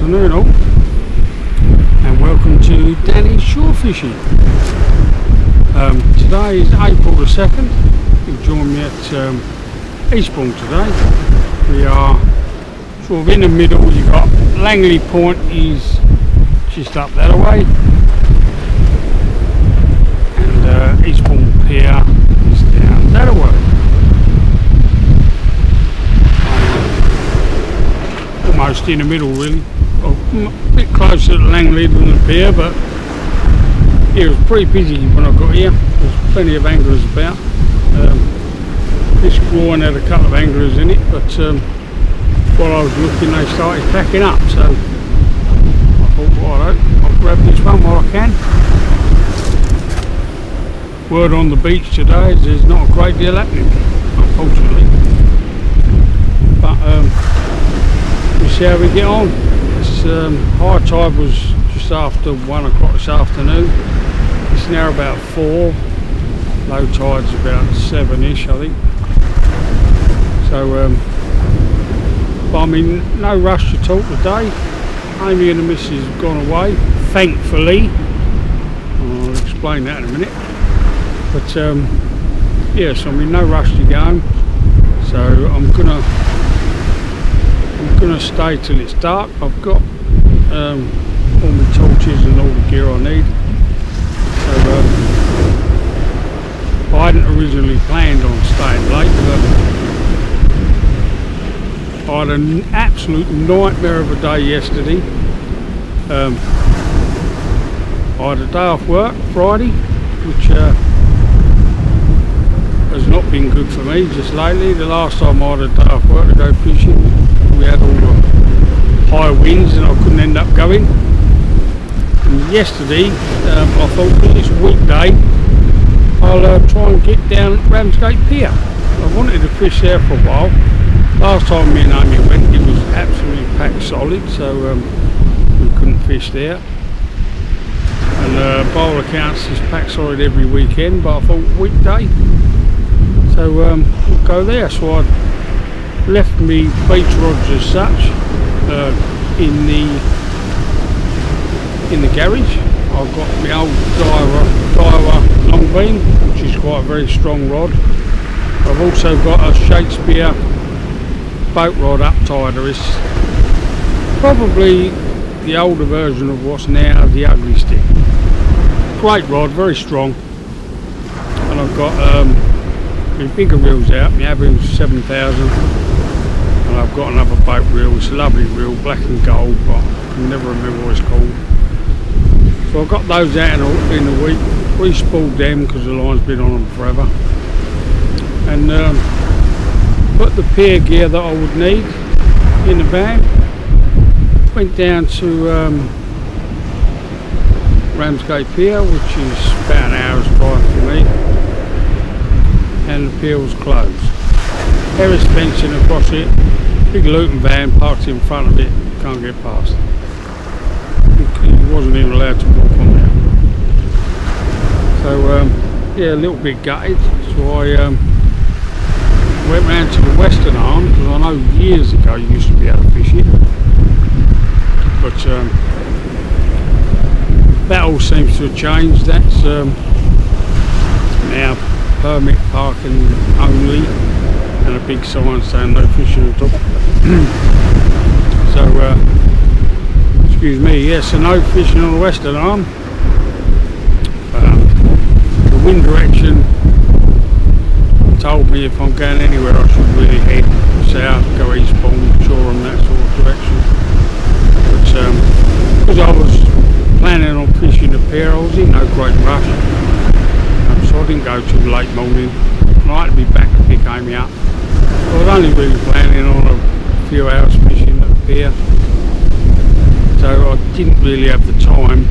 afternoon all, and welcome to Danny's Shore Fishing. Today is April the 2nd. You can join me at Eastbourne today. We are sort of in the middle. You've got Langley Point is just up that way, and Eastbourne Pier is down that way. Almost in the middle really, a bit closer to Langley than the pier, but it was pretty busy when I got here. There's plenty of anglers about. This groin had a couple of anglers in it, but while I was looking they started packing up, so I thought, right, I'll grab this one while I can. Word on the beach today is there's not a great deal happening, unfortunately, but we'll see how we get on. High tide was just after 1 o'clock this afternoon. It's now about 4. Low tide's about 7ish, I think. So, but I mean, no rush at all today. Amy and the missus have gone away, thankfully. I'll explain that in a minute. But yes, I mean, no rush to go home. So I'm gonna stay till it's dark. I've got all my torches and all the gear I need. So I hadn't originally planned on staying late, but I had an absolute nightmare of a day yesterday. I had a day off work Friday, which has not been good for me just lately. The last time I had a day off work to go fishing, we had all the high winds and I couldn't end up going. And yesterday I thought, well, it's a weekday, I'll try and get down Ramsgate Pier. I wanted to fish there for a while. Last time me and Amy went, it was absolutely packed solid, so we couldn't fish there. And by all accounts it's packed solid every weekend, but I thought weekday, so we'll go there. So I left me beach rods as such in the garage. I've got my old Daiwa long beam, which is quite a very strong rod. I've also got a Shakespeare boat rod uptider. It's probably the older version of what's now the ugly stick. Great rod, very strong. And I've got my bigger reels out. My Abu's 7000. And I've got another boat reel. It's a lovely reel, black and gold, but I can never remember what it's called. So I got those out in the week, re-spooled them because the line's been on them forever, and put the pier gear that I would need in the van. Went down to Ramsgate Pier, which is about an hour's drive for me, and the pier was closed. Terrace fencing across it, big Luton van parked in front of it, can't get past. He wasn't even allowed to walk on there. So yeah, a little bit gutted. So I went round to the western arm, because I know years ago you used to be able to fish it, but that all seems to have changed. That's now permit parking only, and a big sign saying no fishing at all. So excuse me, yes, so no fishing on the western arm. The wind direction told me if I'm going anywhere I should really head south, go Eastbourne, Shoreham, that sort of direction. But because I was planning on fishing the pier, I was in no great rush, so I didn't go till late morning. I had to be back to pick Amy up. I was only really planning on a few hours fishing at the pier, so I didn't really have the time.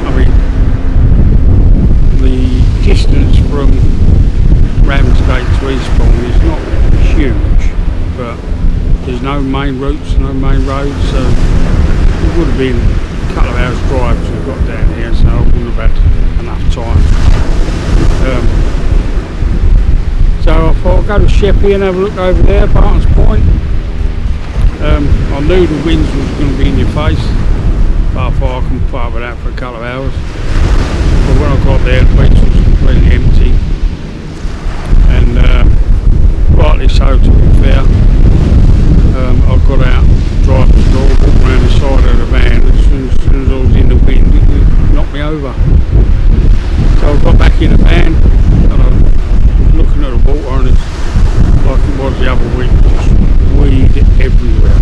I mean, the distance from Ramsgate to Eastbourne is not huge, but there's no main routes, no main roads, so it would have been a couple of hours drive to have got down here, so I wouldn't have had enough time. So I thought I'd go to Sheppey and have a look over there, Barton's Point. I knew the winds was going to be in your face, but I thought I can put up with that for a couple of hours. But when I got there, the beach was completely empty, and rightly so, to be fair. I got out, driver's door, walked around the side of the van. As soon as I was in the wind, it knocked me over. So I got back in the van, and I was looking at the water, and it's like it was the other week, just weed everywhere.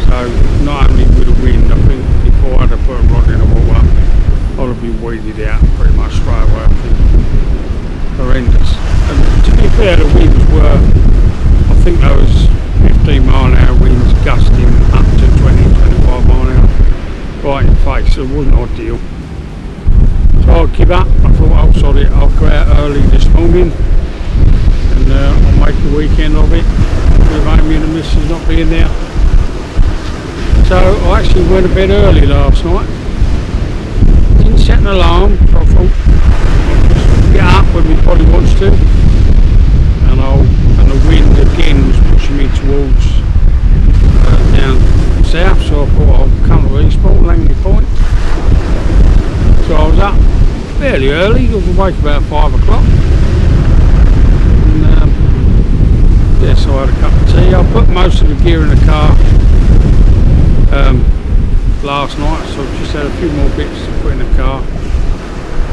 So not only with the wind, I think if I had to put a rod in the water, I'd have been weeded out pretty much straight away. I think horrendous. And to be fair, the winds were, I think there was 15 mile an hour winds gusting up to 20-25 mile an hour right in the face, so it wasn't ideal. So I'll give up. I thought I'll sod it, I'll go out early this morning, and I'll make the weekend of it with Amy and the missus not being there. So I actually went to bed early last night. Didn't set an alarm, so I thought I'll just get up when my body wants to, and the wind again was pushing me towards down south, so I thought I'll come to Eastbourne, Langley Point. So I was up fairly early, I was awake about 5 o'clock. Yeah, so I had a cup of tea. I put most of the gear in the car last night, so I just had a few more bits to put in the car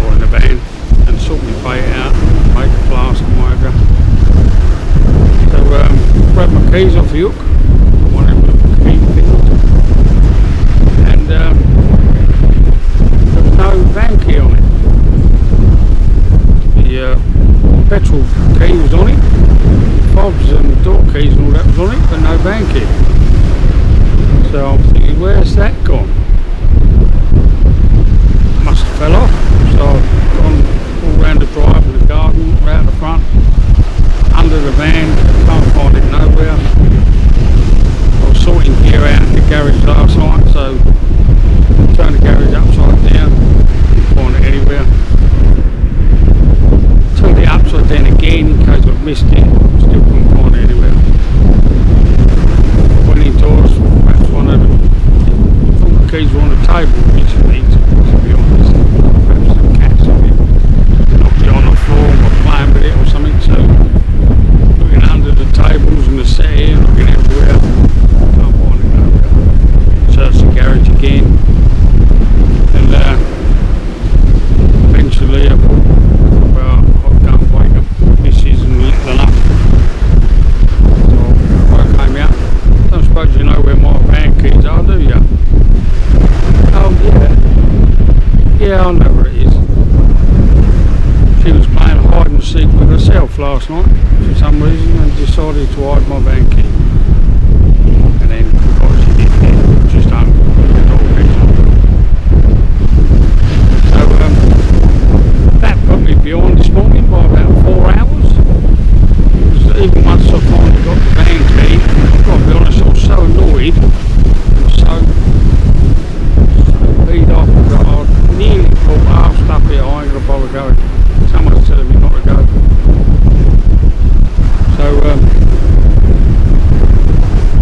or in the van and sort my bait out, make a flask and whatever. So grabbed my keys off the hook, one of them key things, and there was no van key on it. The petrol key was on it, fobs and the door keys and all that was on it, but no van key. So I'm thinking, where's that gone? Must have fell off. So I've gone all round the drive of the garden, round the front, under the van, can't find it nowhere. I was sorting gear out in the garage last night, so turned the garage upside down, couldn't find it anywhere. Turned it upside down again in case I'd missed it, still couldn't find it anywhere. Went indoors, perhaps one of the keys were on the table recently, to be honest. Perhaps some cats on it, knocked it on the floor, or playing with it or something, so looking under the tables and the settee, looking everywhere, can't find it nowhere. Searched the garage again, and eventually I thought, well, I'll go and wake up missus and lick them up. So I came out. I don't suppose you know where my van keys are, do you? Oh yeah. Yeah, I know where it is. She was playing hide and seek with herself last night for some reason and decided to hide my van key. And then forgot she did it, just opened the door keys. So that put me behind this morning by about 4 hours. Because even once I finally got the van key, I've got to be honest, I was so annoyed, so peed off that I nearly thought, oh, stuff here, I ain't going to bother going. Someone's telling me not to go. So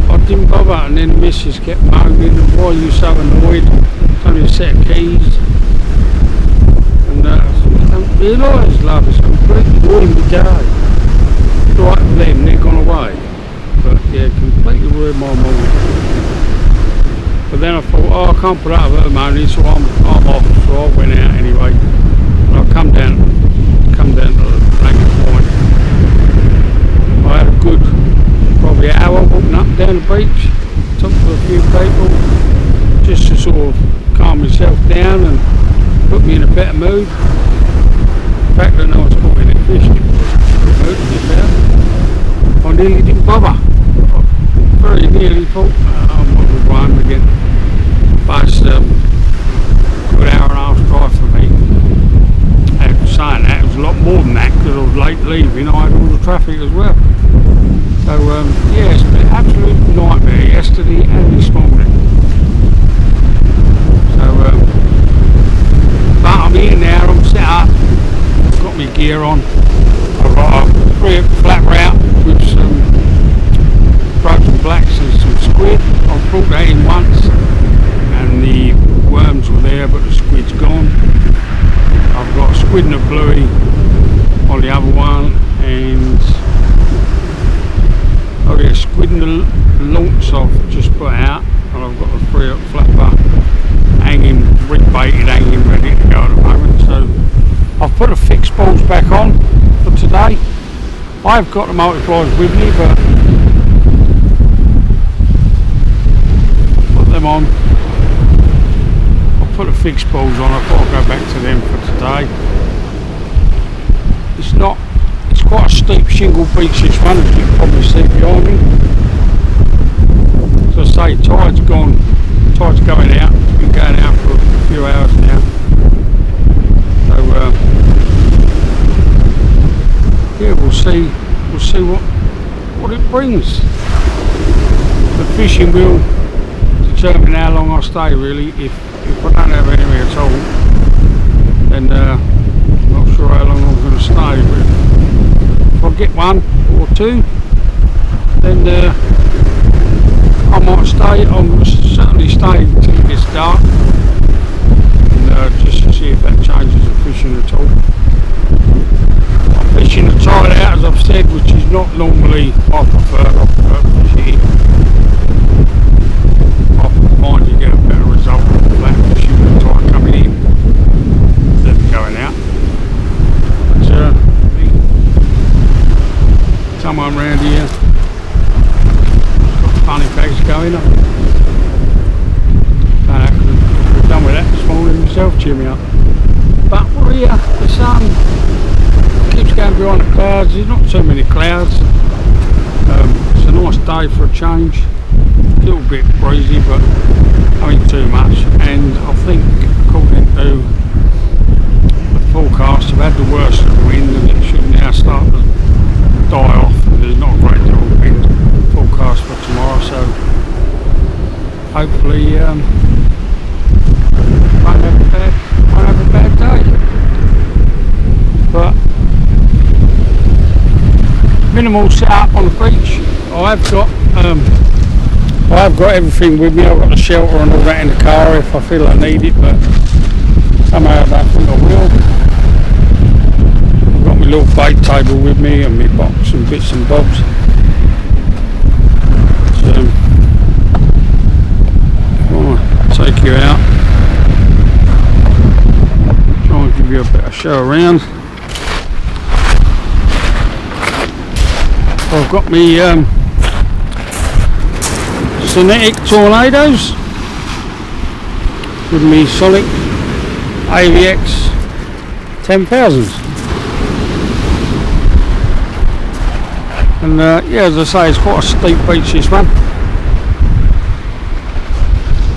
I didn't bother, and then the missus kept moaning, why are you so annoyed? It's only a set of keys. And I don't realise, love, it's completely ruined the day. Right for them, they're gone away. But yeah, completely ruined my morning. But then I thought, oh, I can't put up with her moaning, so I'm off. So I went out anyway. And I come down to the Langley Point. I had a good probably hour walking up and down the beach, talked to a few people, just to sort of calm myself down and put me in a better mood. The fact that no one's caught any fish in a good mood, to be fair. I nearly didn't bother. I very nearly thought, I'm not going to rhyme again. But it's a good hour and a half drive for me. And saying that, it was a lot more than that because I was late leaving. I had all the traffic as well. So yeah, it's been an absolute nightmare yesterday and this morning. So but I'm here now, I'm set up, I've got my gear on, I've got a flat route with some broken blacks and put out, and I've got the 3-hook flapper hanging, rig-baited, hanging, ready to go at the moment. So I've put the fixed balls back on for today. I've got the multipliers with me, but put them on. I'll put the fixed balls on. I thought I'd go back to them for today. It's quite a steep shingle beach, this one, as you can probably see behind me. As I say, tide's going out. It's been going out for a few hours now. So yeah, we'll see what it brings. The fishing will determine how long I stay, really. If I don't have anywhere at all, then I'm not sure how long I'm going to stay. But if I get one or two, then I might stay. I'm certainly staying until it gets dark, and just to see if that changes the fishing at all. I'm fishing the tide out, as I've said, which is not normally I prefer fishing. I find you get a better result from that fishing the tide coming in than going out. But someone around here got funny face going on. We're done with that this morning myself, cheer me up. But we're here, the sun keeps going behind the clouds. There's not too many clouds. It's a nice day for a change. A little bit breezy, but I ain't too much. And I think, according to the forecast, I've had the worst of the wind, and it should now start to die off. There's not a great deal of wind forecast for tomorrow, so hopefully won't have a bad day. But minimal setup on the beach. I have got everything with me. I've got the shelter and all that in the car if I feel I need it, but somehow I don't think I will. I've got my little bait table with me and my box and bits and bobs. So I'll take you out, try and give you a bit of show around. I've got me Kinetic Tornadoes with me Sonic AVX 10,000s, and yeah, as I say, it's quite a steep beach, this one.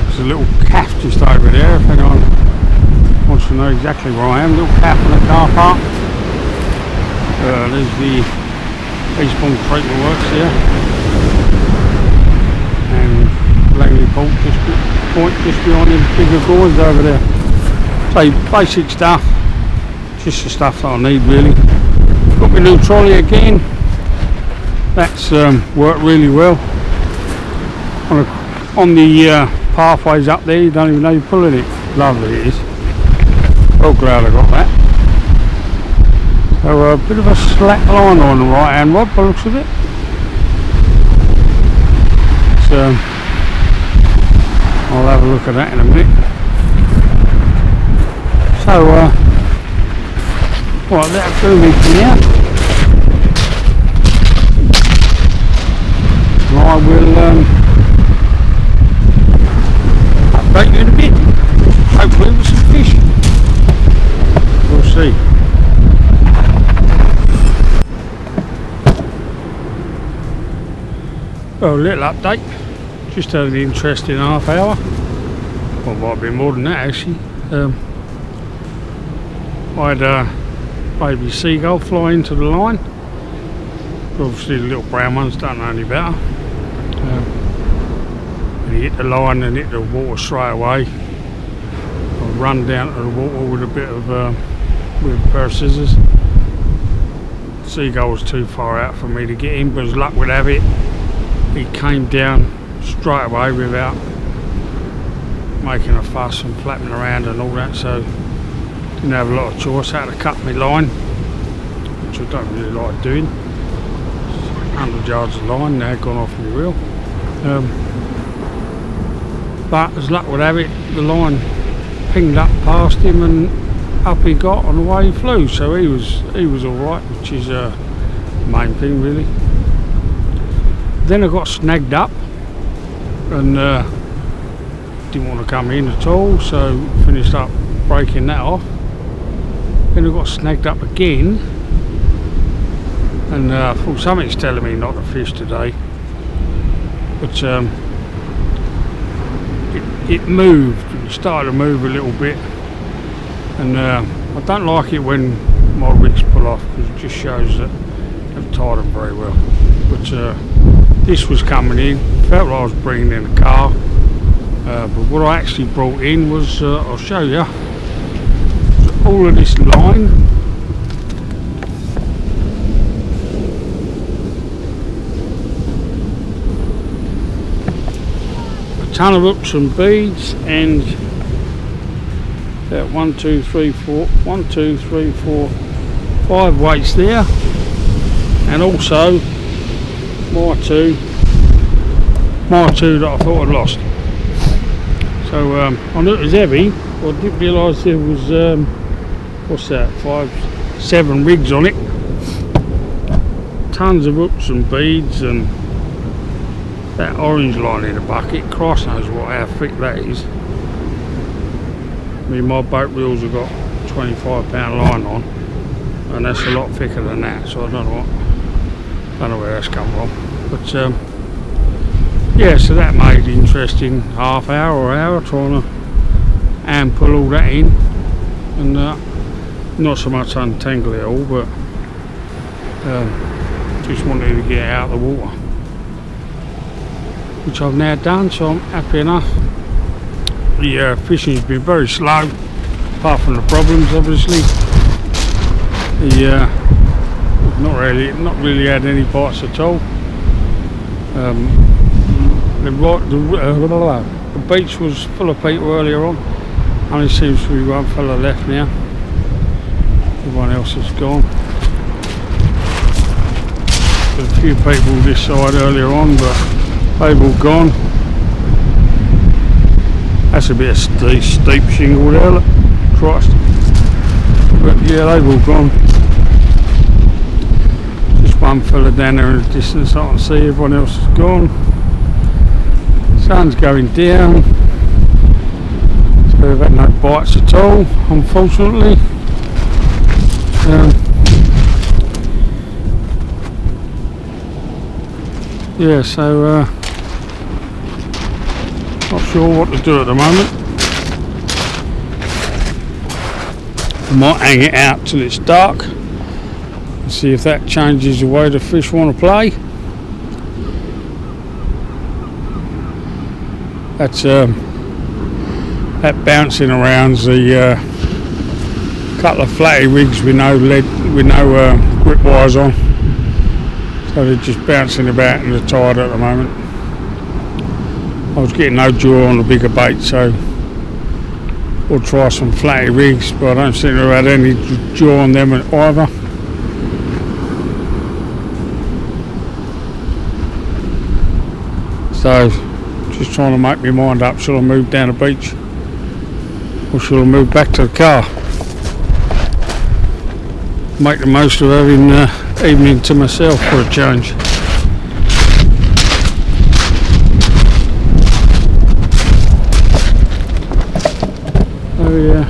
There's a little calf just over there if anyone wants to know exactly where I am. Little calf in the car park. There's the Eastbourne treatment works here, and Langley Point just behind them bigger gourds over there. So basic stuff, just the stuff that I need really. Got my new trolley again. That's worked really well. On the pathways up there, you don't even know you're pulling it. Lovely it is. Well glad I got that. So a bit of a slack line on the right hand rod by the looks of it. So I'll have a look at that in a minute. So well, that'll do me for now. I will update you in a bit. Hopefully with some fish. We'll see. Well, a little update. Just had an interesting half hour. Well, might have been more than that actually. I had a baby seagull fly into the line. Obviously the little brown ones don't know any better. And he hit the line and hit the water straight away. I run down to the water with a bit of with a pair of scissors. The seagull was too far out for me to get in, but as luck would have it, he came down straight away without making a fuss and flapping around and all that, so didn't have a lot of choice. I had to cut my line, which I don't really like doing. 100 yards of line now gone off my reel. but as luck would have it, the line pinged up past him and up he got and away he flew. So he was all right, which is the main thing really. Then I got snagged up and didn't want to come in at all, so finished up breaking that off. Then I got snagged up again, and thought something's telling me not to fish today, but it moved. It started to move a little bit, and I don't like it when my rigs pull off because it just shows that I've tied them very well. But this was coming in, felt like I was bringing in a car, but what I actually brought in was, I'll show you, all of this line. A ton of hooks and beads, and about 1, 2, 3, 4, 1, 2, 3, 4, 5 weights there, and also my two that I thought I'd lost. So I knew it was heavy, but I didn't realise there was what's that, 5, 7 rigs on it. Tons of hooks and beads, and that orange line in the bucket, Christ knows how thick that is. I mean, my boat reels have got 25 pound line on, and that's a lot thicker than that, so I don't know where that's come from. But yeah, so that made it interesting, half hour or hour trying to and pull all that in, and not so much untangle it all, but just wanted to get it out of the water, which I've now done, so I'm happy enough. The fishing's been very slow, apart from the problems obviously. Not really had any bites at all. The beach was full of people earlier on. Only seems to be one fella left now. Everyone else is gone. There's a few people this side earlier on, but they've all gone. That's a bit of steep shingle there, look. Christ. But yeah, they've all gone. Just one fella down there in the distance I can see, everyone else is gone. Sun's going down. So we've had no bites at all, unfortunately. Yeah, so not sure what to do at the moment. I might hang it out till it's dark and see if that changes the way the fish want to play. That's that bouncing around's the couple of flatty rigs with no grip wires on, so they're just bouncing about in the tide at the moment. I was getting no jaw on the bigger bait, so we'll try some flatty rigs, but I don't seem to have had any jaw on them either. So just trying to make my mind up, shall I move down the beach or shall I move back to the car? Make the most of having evening to myself for a change. Oh yeah,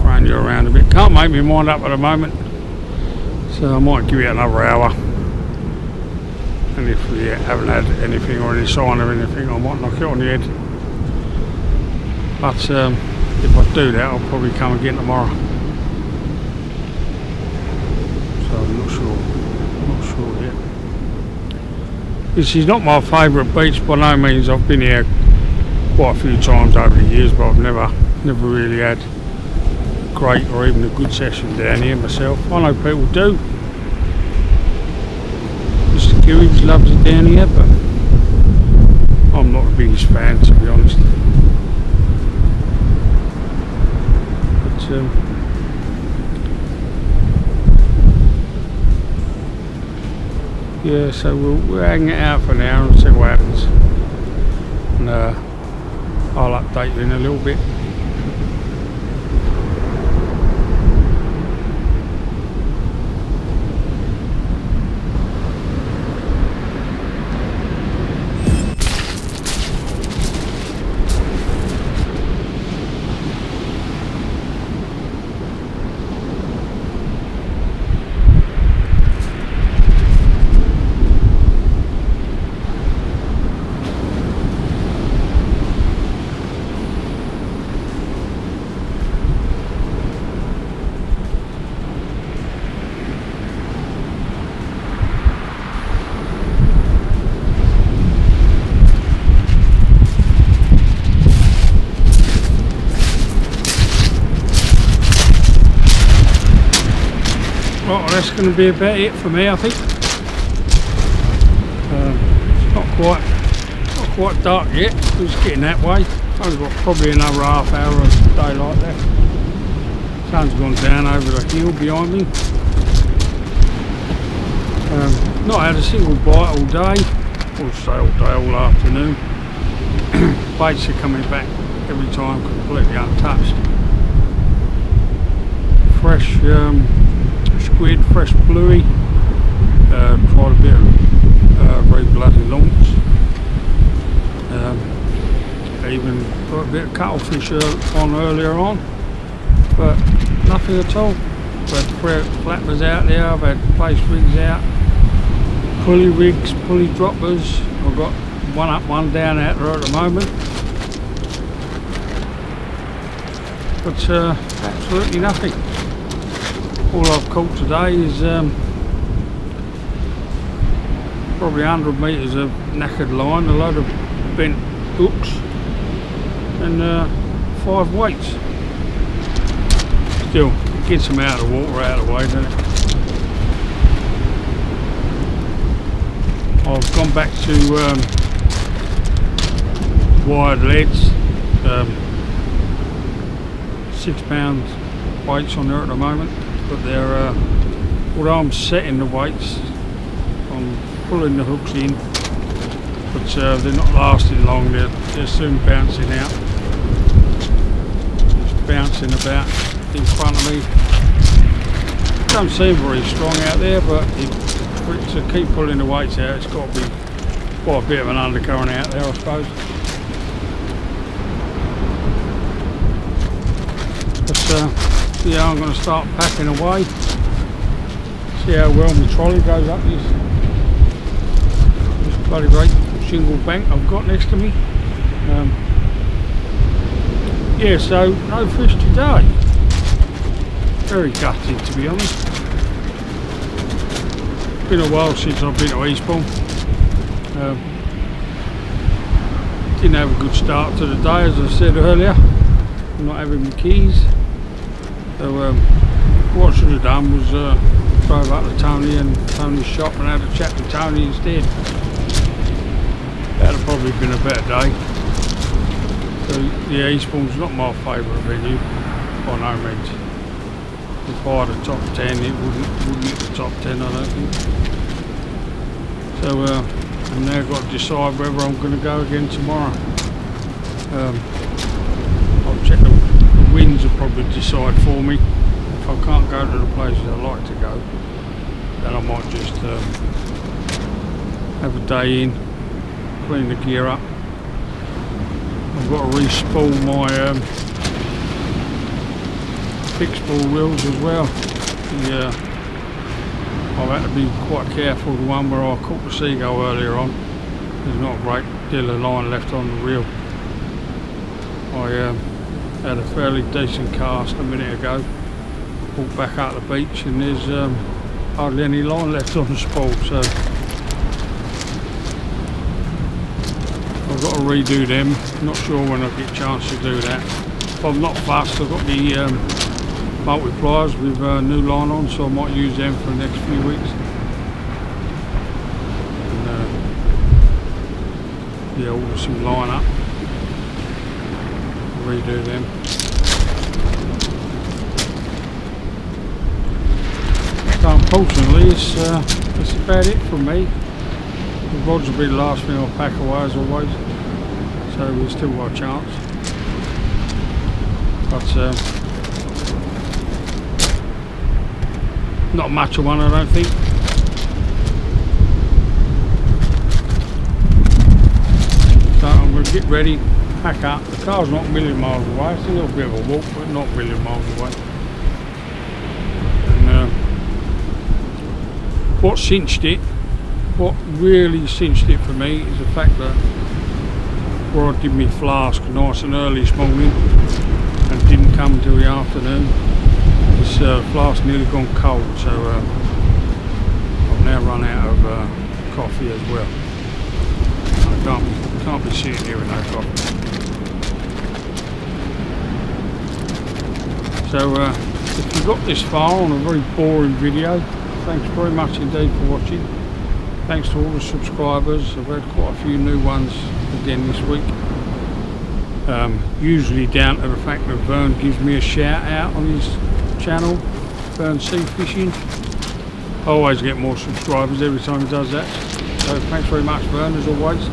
throwing you around a bit. Can't make my mind up at the moment, so I might give it another hour. And if we haven't had anything or any sign of anything, I might knock it on the head. But if I do that, I'll probably come again tomorrow. So I'm not sure yet. This is not my favourite beach by no means. I've been here quite a few times over the years, but I've never really had a great or even a good session down here myself. I know people do. Mr. Kewings loves it down here, but I'm not the biggest fan, to be honest. But yeah, so we'll hang it out for now and see what happens. and I'll update you in a little bit. Well, that's going to be about it for me, I think. It's not quite dark yet. It's getting that way. I've got probably another half hour of daylight left. Sun's gone down over the hill behind me. Not had a single bite all day. Or say all day, all afternoon. Baits are coming back every time, completely untouched. Fresh squid, fresh bluey. Tried a bit of very bloody lumps. Even put a bit of cuttlefish on earlier on, but nothing at all. I've had flappers out there, I've had place rigs out, pulley rigs, pulley droppers. I've got one up, one down out there at the moment. But absolutely nothing. All I've caught today is probably 100 metres of knackered line, a load of bent hooks and 5 weights. Still, it gets them out of the water, out of the way, doesn't it? I've gone back to wired leads, 6 pound weights on there at the moment. But they're, although I'm setting the weights, I'm pulling the hooks in, but they're not lasting long, they're soon bouncing out. Just bouncing about in front of me. Don't seem very strong out there, but for it to keep pulling the weights out, it's got to be quite a bit of an undercurrent out there, I suppose. But yeah, I'm going to start packing away. See how well my trolley goes up this bloody great shingle bank I've got next to me. Yeah, so no fish today. Very gutted, to be honest. Been a while since I've been to Eastbourne. Didn't have a good start to the day, as I said earlier. I'm not having my keys. So what I should have done was drove up to Tony and Tony's shop and had a chat with Tony instead. That'd have probably been a better day. So yeah, Eastbourne's not my favourite venue, by no means. If I had a top 10, it wouldn't hit the top 10, I don't think. So I've now got to decide whether I'm going to go again tomorrow. I'll check the winds will probably decide for me. If I can't go to the places I like to go, then I might just have a day in, clean the gear up. I've got to re-spool my fixed ball reels as well. I've had to be quite careful. The one where I caught the seagull earlier on, there's not a great deal of line left on the reel. I had a fairly decent cast a minute ago, walked back out the beach and there's hardly any line left on the spool, so I've got to redo them. Not sure when I'll get a chance to do that. If I'm not fast, I've got the multipliers with new line on, so I might use them for the next few weeks. And, yeah, order some line up, redo them. So unfortunately, it's about it from me. The rods will be the last thing I'll pack away as always. so we've still got a chance. But not much of one, I don't think. So I'm going to get ready, pack up. The car's not a million miles away. It's a little bit of a walk, but not a million miles away. And what really cinched it for me is the fact that where I did my flask nice and early this morning and didn't come until the afternoon. This flask nearly gone cold, so I've now run out of coffee as well. I can't be sitting here with no coffee. So if you got this far on a very boring video, thanks very much indeed for watching. Thanks to all the subscribers. I've had quite a few new ones again this week. Usually down to the fact that Vern gives me a shout out on his channel, Vern Sea Fishing. I always get more subscribers every time he does that. So thanks very much, Vern, as always.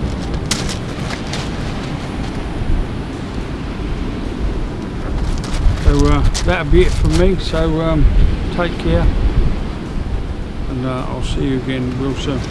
So that'll be it from me. So take care, and I'll see you again real soon.